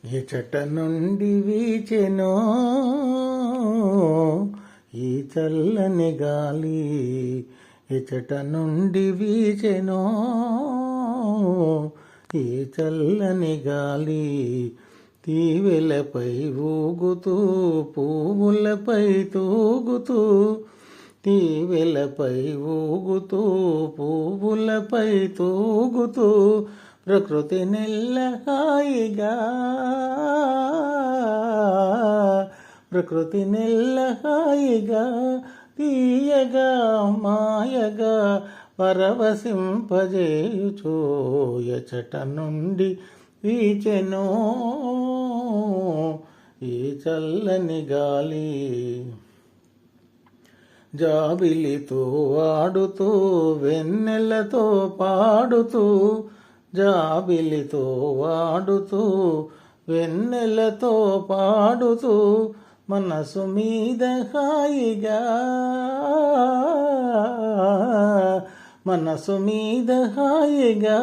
ఎచట నుండి వీచెనో ఈ చల్లని గాలి, ఎచట నుండి వీచెనో ఈ చల్లని గాలి. తీవెలపై ఊగుతూ పువ్వులపై తూగుతూ, తీవెలపై ఊగుతూ పువ్వులపై తూగుతూ, ప్రకృతి నెల్ల హాయిగా, ప్రకృతి నెల్ల హాయిగా, తీయగా మాయగా పరవశింపజేయుచో ఎచట నుండి వీచెనో ఈ చల్లని గాలి. జాబిలితో ఆడుతూ వెన్నెలతో పాడుతూ, జాబిలితో ఆడుతూ వెన్నెలతో పాడుతూ, మనసు మీద హాయిగా, మనసు మీద హాయిగా,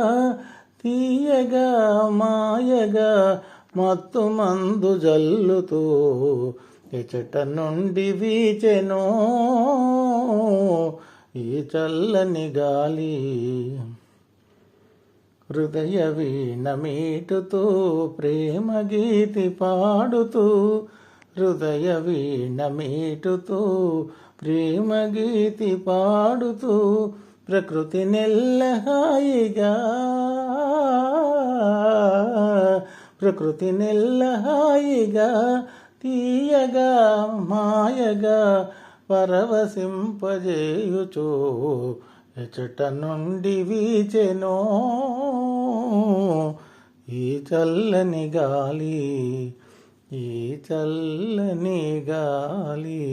తీయగా మాయగా మత్తు మందు జల్లుతూ ఎచట నుండి వీచెనో ఈ చల్లని గాలి. హృదయ వీణ మీటుతూ ప్రేమ గీతి పాడుతూ, హృదయ వీణ మీటుతూ ప్రేమ గీతి పాడుతూ, ప్రకృతి నెల్ల హాయిగా, ప్రకృతి నెల్ల హాయిగా, తీయగా మాయగా పరవశింపజేయుచో ఎచట నుండి వీచెనో ఈ చల్లని గాలి, ఈ చల్లని గాలి.